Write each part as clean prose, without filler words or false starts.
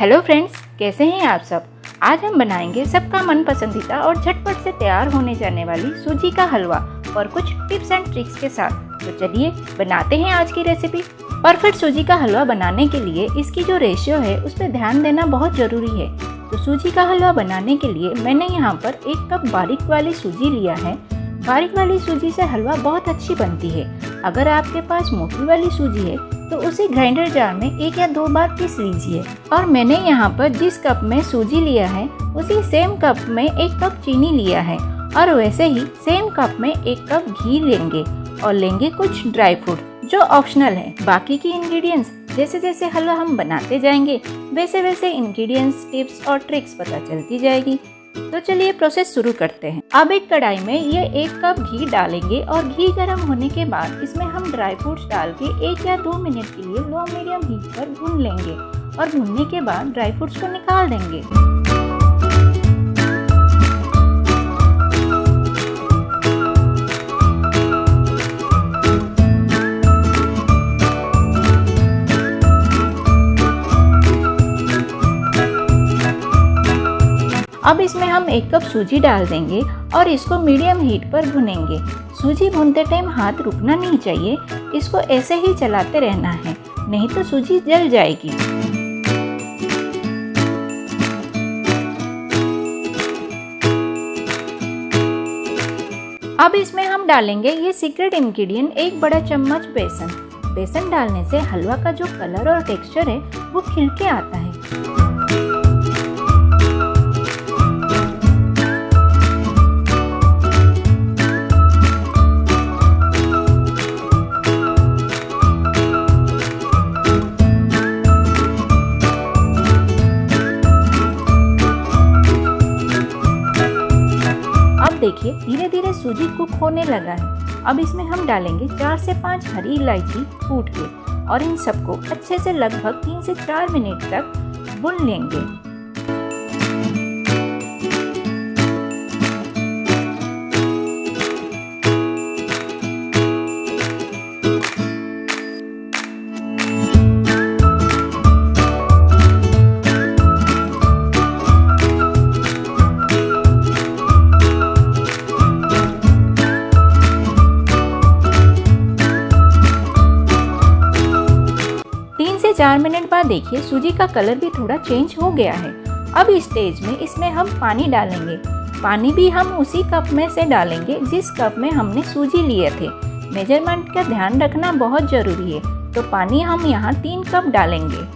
Hello friends, कैसे हैं आप सब। आज हम बनाएंगे सबका मन पसंदीदा और झटपट से तैयार होने जाने वाली सूजी का हलवा और कुछ टिप्स एंड ट्रिक्स के साथ। तो चलिए बनाते हैं आज की रेसिपी। परफेक्ट सूजी का हलवा बनाने के लिए इसकी जो रेशियो है उस पर ध्यान देना बहुत ज़रूरी है। तो सूजी का हलवा बनाने के लिए मैंने यहाँ पर 1 कप बारीक वाली सूजी लिया है। बारीक वाली सूजी से हलवा बहुत अच्छी बनती है। अगर आपके पास मोटी वाली सूजी है तो उसे ग्राइंडर जार में 1 या 2 बार पीस लीजिए। और मैंने यहाँ पर जिस कप में सूजी लिया है उसी सेम कप में 1 कप चीनी लिया है और वैसे ही सेम कप में 1 कप घी लेंगे और लेंगे कुछ ड्राई फ्रूट जो ऑप्शनल है। बाकी की इंग्रेडिएंट्स जैसे जैसे हलवा हम बनाते जाएंगे वैसे वैसे इंग्रेडिएंट्स, टिप्स और ट्रिक्स पता चलती जाएगी। तो चलिए प्रोसेस शुरू करते हैं। अब एक कढ़ाई में ये 1 कप घी डालेंगे और घी गर्म होने के बाद इसमें हम ड्राई फ्रूट्स डाल के 1 या 2 मिनट के लिए लो मीडियम हीट पर भून लेंगे और भूनने के बाद ड्राई फ्रूट्स को निकाल देंगे। अब इसमें हम 1 कप सूजी डाल देंगे और इसको मीडियम हीट पर भुनेंगे। सूजी भूनते टाइम हाथ रुकना नहीं चाहिए, इसको ऐसे ही चलाते रहना है, नहीं तो सूजी जल जाएगी। अब इसमें हम डालेंगे ये सीक्रेट इंग्रेडिएंट 1 बड़ा चम्मच बेसन। बेसन डालने से हलवा का जो कलर और टेक्सचर है वो खिल के आता है। देखिए धीरे धीरे सूजी कुक होने लगा है। अब इसमें हम डालेंगे 4 से 5 हरी इलायची कूट के और इन सबको अच्छे से लगभग 3 से 4 मिनट तक भून लेंगे। से 4 मिनट बाद देखिए सूजी का कलर भी थोड़ा चेंज हो गया है। अब इस स्टेज में इसमें हम पानी डालेंगे। पानी भी हम उसी कप में से डालेंगे जिस कप में हमने सूजी लिए थे। मेजरमेंट का ध्यान रखना बहुत जरूरी है। तो पानी हम यहाँ 3 कप डालेंगे।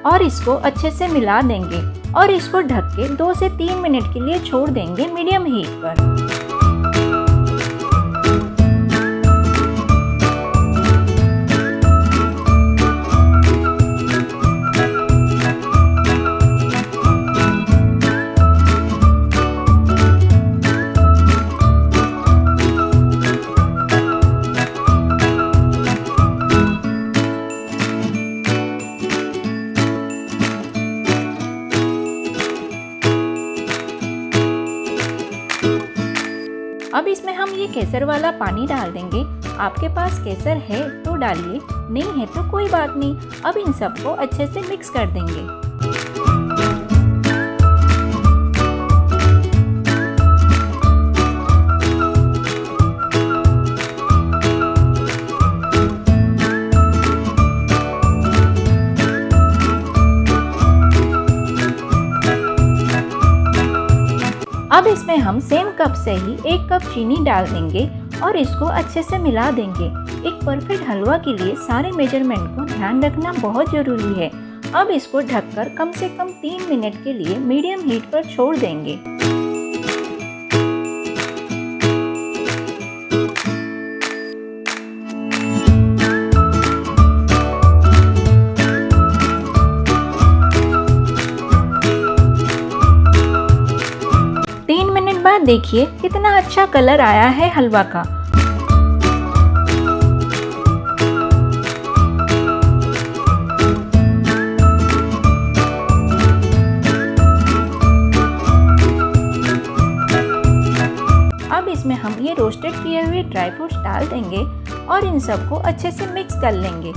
और इसको अच्छे से मिला देंगे और इसको ढक के 2 से 3 मिनट के लिए छोड़ देंगे मीडियम हीट पर। अब इसमें हम ये केसर वाला पानी डाल देंगे। आपके पास केसर है तो डालिए, नहीं है तो कोई बात नहीं। अब इन सबको अच्छे से मिक्स कर देंगे। अब इसमें हम सेम कप से ही 1 कप चीनी डाल देंगे और इसको अच्छे से मिला देंगे। एक परफेक्ट हलवा के लिए सारे मेजरमेंट को ध्यान रखना बहुत ज़रूरी है। अब इसको ढककर कम से कम 3 मिनट के लिए मीडियम हीट पर छोड़ देंगे। बाद देखिए कितना अच्छा कलर आया है हलवा का। अब इसमें हम ये रोस्टेड किए हुए ड्राई फ्रूट्स डाल देंगे और इन सबको अच्छे से मिक्स कर लेंगे।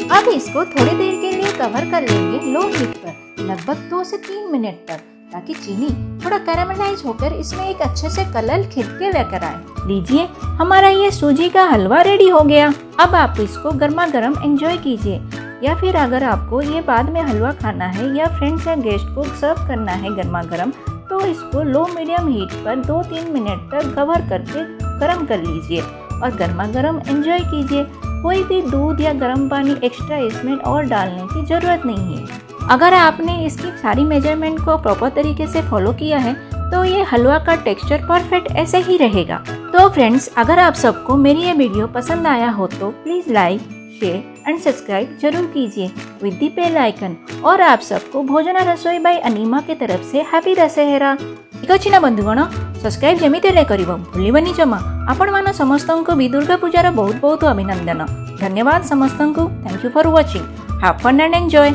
अब इसको थोड़ी देर के लिए कवर कर लेंगे लो हीट पर, लगभग 2 से 3 मिनट तक, ताकि चीनी थोड़ा कैरामलाइज होकर इसमें एक अच्छे से कलर खिल के लेकर आए। लीजिए, हमारा ये सूजी का हलवा रेडी हो गया। अब आप इसको गर्मा गर्म एंजॉय कीजिए, या फिर अगर आपको ये बाद में हलवा खाना है या फ्रेंड्स या गेस्ट को सर्व करना है गर्मा गर्म, तो इसको लो मीडियम हीट पर 2-3 मिनट तक कवर करके गर्म कर लीजिए और गर्मा गर्म एंजॉय कीजिए। कोई भी दूध या गर्म पानी एक्स्ट्रा इसमें और डालने की ज़रूरत नहीं है। अगर आपने इसकी सारी मेजरमेंट को प्रॉपर तरीके से फॉलो किया है तो ये हलवा का टेक्सचर परफेक्ट ऐसे ही रहेगा। तो फ्रेंड्स, अगर आप सबको मेरी ये वीडियो पसंद आया हो तो please like, share and subscribe जरूर कीजिए विद द बेल आइकन। और आप सबको भोजना रसोई बाय अनिमा के तरफ से हैप्पी दशहरा। ठीक अछि ना बंधुगण, सब्सक्राइब जमीते हेले करिवो भूलिबनी जमा। आपण मान समस्तंको भी दुर्गा पूजार बहुत बहुत अभिनंदन। धन्यवाद समस्तंको। Thank you for watching. Have fun and enjoy.